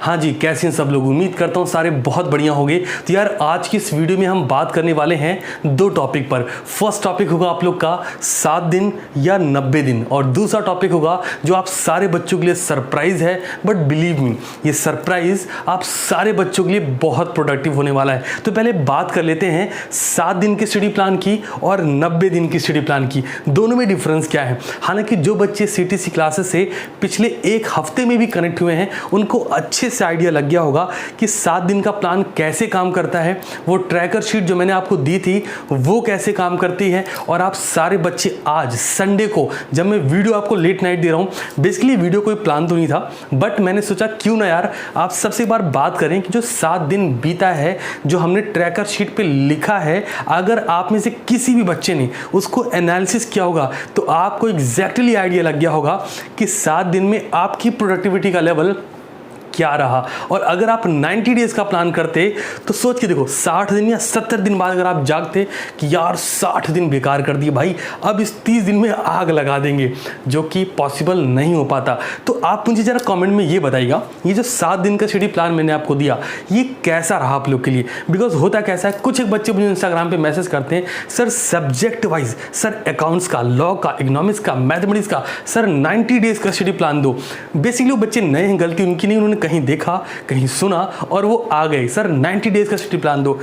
हाँ जी, कैसे हैं सब लोग। उम्मीद करता हूँ सारे बहुत बढ़िया होंगे। तो यार आज की इस वीडियो में हम बात करने वाले हैं दो टॉपिक पर। फर्स्ट टॉपिक होगा आप लोग का 7 दिन या 90 दिन, और दूसरा टॉपिक होगा जो आप सारे बच्चों के लिए सरप्राइज है। बट बिलीव मी, ये सरप्राइज आप सारे बच्चों के लिए बहुत प्रोडक्टिव होने वाला है। तो पहले बात कर लेते हैं 7 दिन की स्टडी प्लान की और 90 दिन की स्टडी प्लान की, दोनों में डिफरेंस क्या है। हालांकि जो बच्चे सीटीसी क्लासेस से पिछले एक हफ्ते में भी कनेक्ट हुए हैं उनको अच्छे से आइडिया लग गया होगा कि 7 दिन का प्लान कैसे काम करता है, वो ट्रैकर शीट जो मैंने आपको दी थी वो कैसे काम करती है। और आप सारे बच्चे आज संडे को, जब मैं वीडियो आपको लेट नाइट दे रहा हूँ, बेसिकली वीडियो कोई प्लान तो नहीं था, बट मैंने सोचा क्यों ना यार आप सबसे एक बार बात करें कि जो 7 दिन बीता है, जो हमने ट्रैकर शीट पे लिखा है, अगर आप में से किसी भी बच्चे ने उसको एनालिसिस किया होगा तो आपको एग्जैक्टली आइडिया लग गया होगा कि 7 दिन में आपकी प्रोडक्टिविटी का लेवल क्या रहा। और अगर आप 90 डेज का प्लान करते तो सोच के देखो, 60 दिन या 70 दिन बाद अगर आप जागते कि यार 60 दिन बेकार कर दिए भाई, अब इस 30 दिन में आग लगा देंगे, जो कि पॉसिबल नहीं हो पाता। तो आप मुझे जरा कमेंट में ये बताइएगा, ये जो 7 दिन का स्टडी प्लान मैंने आपको दिया ये कैसा रहा आप लोग के लिए। बिकॉज होता कैसा है, कुछ एक बच्चे मुझे इंस्टाग्राम पे मैसेज करते हैं, sir subject wise, sir accounts का, लॉ का, इकोनॉमिक्स का, मैथमेटिक्स का, सर 90 डेज का स्टडी प्लान दो। बेसिकली वो बच्चे नए हैं, गलती उनकी नहीं, उन्होंने कहीं देखा कहीं सुना और वो आ गए, सर 90 डेज का स्टडी प्लान दो।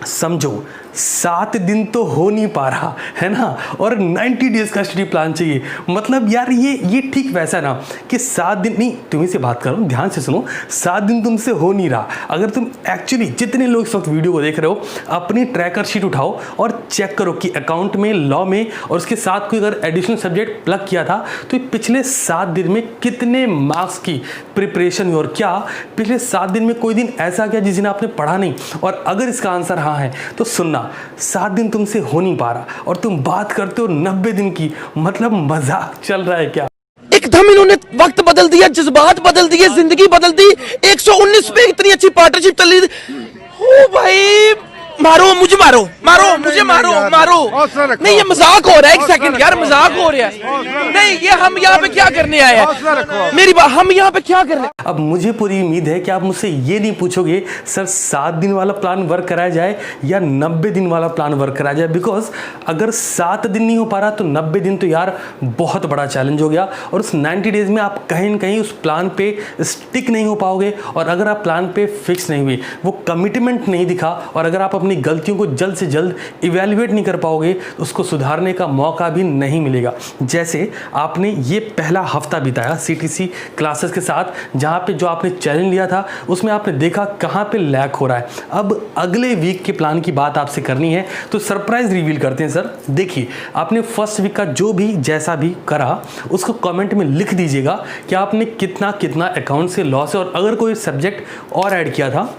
समझो 7 दिन तो हो नहीं पा रहा है ना, और 90 डेज का स्टडी प्लान चाहिए। मतलब यार ये ठीक वैसा ना कि 7 दिन नहीं, तुम्हें से बात कर रहा हूँ, ध्यान से सुनो, 7 दिन तुमसे हो नहीं रहा। अगर तुम एक्चुअली, जितने लोग इस वक्त वीडियो को देख रहे हो, अपनी ट्रैकर शीट उठाओ और चेक करो कि अकाउंट में, लॉ में और उसके साथ कोई अगर एडिशनल सब्जेक्ट प्लग किया था तो पिछले 7 दिन में कितने मार्क्स की प्रिपरेशन हुई, और क्या पिछले 7 दिन में कोई दिन ऐसा गया जिस दिन आपने पढ़ा नहीं। और अगर इसका आंसर हाँ है तो सुनना, 7 दिन तुमसे हो नहीं पा रहा और तुम बात करते हो 90 दिन की, मतलब मजाक चल रहा है क्या। एकदम इन्होंने वक्त बदल दिया, जज्बात बदल दिए, जिंदगी बदल दी। 119 पे इतनी अच्छी पार्टनरशिप चल रही थी। ओ भाई, मारो मुझे, मारो मारो मुझे, मारो मारो। नहीं ये मजाक हो रहा है, एक सेकंड यार, मजाक हो रहा है। नहीं ये हम यहाँ पे क्या करने आए हैं, मेरी बात, हम यहाँ पे क्या करने। अब मुझे पूरी उम्मीद है कि आप मुझसे ये नहीं पूछोगे सर 7 दिन वाला प्लान वर्क कराया जाए या 90 दिन वाला प्लान वर्क कराया जाए। बिकॉज अगर 7 दिन नहीं हो पा रहा तो 90 दिन तो यार बहुत बड़ा चैलेंज हो गया, और उस 90 डेज में आप कहीं ना कहीं उस प्लान पे स्टिक नहीं हो पाओगे। और अगर आप प्लान पे फिक्स नहीं हुए, वो कमिटमेंट नहीं दिखा, और अगर आप अपनी गलतियों को जल्द से जल्द इवैल्यूएट नहीं कर पाओगे तो उसको सुधारने का मौका भी नहीं मिलेगा। जैसे आपने ये पहला हफ्ता बिताया सीटीसी क्लासेस के साथ, जहां पे जो आपने चैलेंज लिया था उसमें आपने देखा कहां पे लैक हो रहा है। अब अगले वीक के प्लान की बात आपसे करनी है तो सरप्राइज रिवील करते हैं। सर देखिए, आपने फर्स्ट वीक का जो भी जैसा भी करा उसको कमेंट में लिख दीजिएगा कि आपने कितना कितना अकाउंट से, लॉ से, और अगर कोई सब्जेक्ट और ऐड किया था,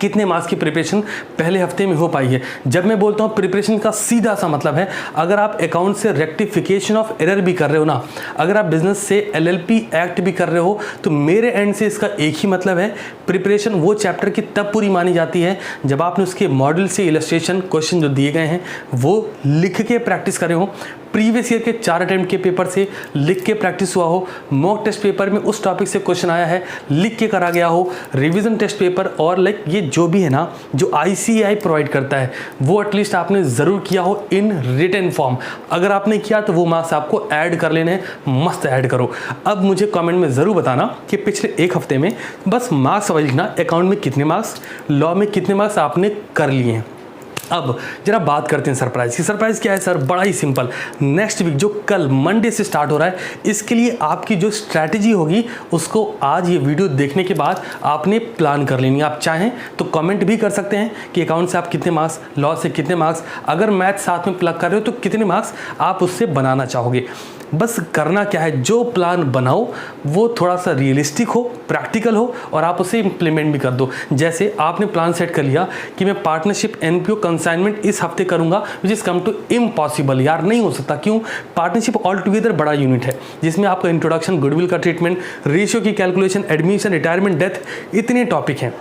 कितने मार्क्स की प्रिपरेशन पहले हफ्ते में हो पाई है। जब मैं बोलता हूँ प्रिपरेशन का सीधा सा मतलब है, अगर आप अकाउंट से रेक्टिफिकेशन ऑफ एरर भी कर रहे हो ना, अगर आप बिजनेस से एलएलपी एक्ट भी कर रहे हो, तो मेरे एंड से इसका एक ही मतलब है, प्रिपरेशन वो चैप्टर की तब पूरी मानी जाती है जब आपने उसके मॉडल से इलस्ट्रेशन क्वेश्चन जो दिए गए हैं वो लिख के प्रैक्टिस करे हो, प्रीवियस ईयर के 4 अटेम्प्ट के पेपर से लिख के प्रैक्टिस हुआ हो, मॉक टेस्ट पेपर में उस टॉपिक से क्वेश्चन आया है लिख के करा गया हो, रिवीजन टेस्ट पेपर और लाइक ये जो भी है ना, जो आईसीएआई प्रोवाइड करता है वो एटलीस्ट आपने ज़रूर किया हो इन रिटन फॉर्म। अगर आपने किया तो वो मार्क्स आपको ऐड कर लेने हैं, मस्त ऐड करो। अब मुझे कमेंट में ज़रूर बताना कि पिछले एक हफ्ते में बस मार्क्स वाइज लिखना, अकाउंट में कितने मार्क्स, लॉ में कितने मार्क्स आपने कर लिए हैं। अब जरा बात करते हैं सरप्राइज की। सरप्राइज क्या है सर, बड़ा ही सिंपल, नेक्स्ट वीक जो कल मंडे से स्टार्ट हो रहा है, इसके लिए आपकी जो स्ट्रैटेजी होगी उसको आज ये वीडियो देखने के बाद आपने प्लान कर लेनी है। आप चाहें तो कमेंट भी कर सकते हैं कि अकाउंट से आप कितने मार्क्स, लॉ से कितने मार्क्स, अगर मैथ साथ में प्लग कर रहे हो तो कितने मार्क्स आप उससे बनाना चाहोगे। बस करना क्या है, जो प्लान बनाओ वो थोड़ा सा रियलिस्टिक हो, प्रैक्टिकल हो, और आप उसे इम्प्लीमेंट भी कर दो। जैसे आपने प्लान सेट कर लिया कि मैं पार्टनरशिप एनपीओ कंसाइनमेंट इस हफ्ते करूंगा, which is come to impossible. यार नहीं हो सकता, क्यों? पार्टनरशिप ऑल टुगेदर बड़ा यूनिट है जिसमें आपका इंट्रोडक्शन, गुडविल का ट्रीटमेंट, रेशियो की कैलकुलेशन, एडमिशन, रिटायरमेंट, डेथ, इतने टॉपिक हैं।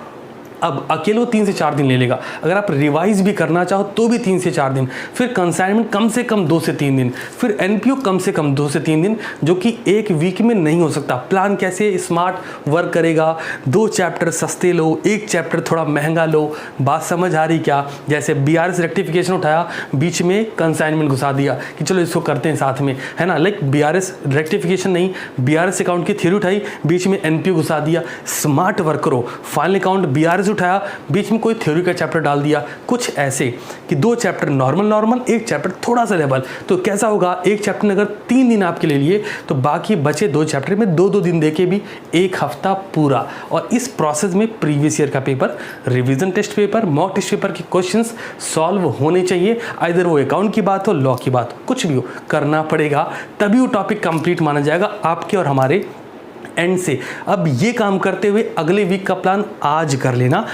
अब अकेले वो 3 से 4 दिन ले लेगा, अगर आप रिवाइज भी करना चाहो तो भी 3 से 4 दिन, फिर कंसाइनमेंट कम से कम 2 से 3 दिन, फिर एनपीओ कम से कम 2 से 3 दिन, जो कि एक वीक में नहीं हो सकता। प्लान कैसे स्मार्ट वर्क करेगा, 2 चैप्टर सस्ते लो, 1 चैप्टर थोड़ा महंगा लो। बात समझ आ रही क्या? जैसे बीआरएस रेक्टिफिकेशन उठाया, बीच में कंसाइनमेंट घुसा दिया कि चलो इसको करते हैं साथ में, है ना। लाइक बीआरएस रेक्टिफिकेशन नहीं, बीआरएस अकाउंट की थ्योरी उठाई, बीच में एनपीओ घुसा दिया। स्मार्ट वर्क करो। फाइनल अकाउंट बीआरएस उठाया, बीच में कोई थ्योरी का चैप्टर डाल दिया। कुछ ऐसे कि 2 चैप्टर नॉर्मल, 1 चैप्टर थोड़ा सा लेवल। तो कैसा होगा, 1 चैप्टर ने अगर 3 दिन आपके ले लिए तो बाकी बचे 2 चैप्टर में 2-2 दिन देके भी 1 हफ्ता पूरा। और इस प्रोसेस में प्रीवियस ईयर का paper, revision test paper, mock test paper के क्वेश्चंस सॉल्व होने चाहिए। आइदर वो अकाउंट की बात हो, लॉ की बात हो, कुछ भी हो, करना पड़ेगा, तभी वो टॉपिक कंप्लीट माना जाएगा आपके और हमारे एंड से। अब ये काम करते हुए अगले वीक का प्लान आज कर लेना।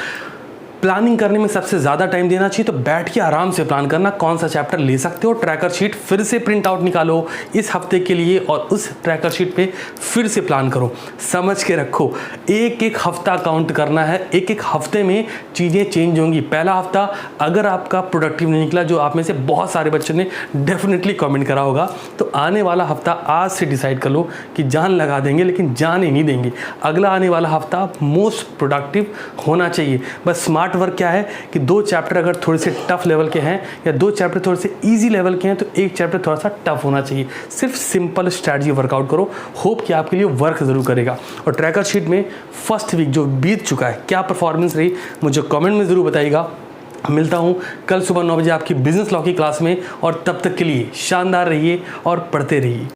प्लानिंग करने में सबसे ज़्यादा टाइम देना चाहिए, तो बैठ के आराम से प्लान करना कौन सा चैप्टर ले सकते हो। ट्रैकर शीट फिर से प्रिंट आउट निकालो इस हफ्ते के लिए और उस ट्रैकर शीट पे फिर से प्लान करो। समझ के रखो, एक हफ्ता काउंट करना है, एक हफ्ते में चीज़ें चेंज होंगी। पहला हफ्ता अगर आपका प्रोडक्टिव नहीं निकला, जो आप में से बहुत सारे बच्चों ने डेफिनेटली कमेंट करा होगा, तो आने वाला हफ्ता आज से डिसाइड कर लो कि जान लगा देंगे, लेकिन जाने नहीं देंगे। अगला आने वाला हफ्ता मोस्ट प्रोडक्टिव होना चाहिए। बस स्मार्ट वर्क क्या है कि 2 चैप्टर अगर थोड़े से टफ लेवल के हैं या 2 चैप्टर थोड़े से इजी लेवल के हैं, तो 1 चैप्टर थोड़ा सा टफ होना चाहिए। सिर्फ सिंपल स्ट्रैटेजी वर्कआउट करो, होप कि आपके लिए वर्क जरूर करेगा। और ट्रैकर शीट में फर्स्ट वीक जो बीत चुका है, क्या परफॉर्मेंस रही, मुझे कमेंट में ज़रूर बताइएगा। मिलता हूँ कल सुबह 9 बजे आपकी बिजनेस लॉ की क्लास में, और तब तक के लिए शानदार रहिए और पढ़ते रहिए।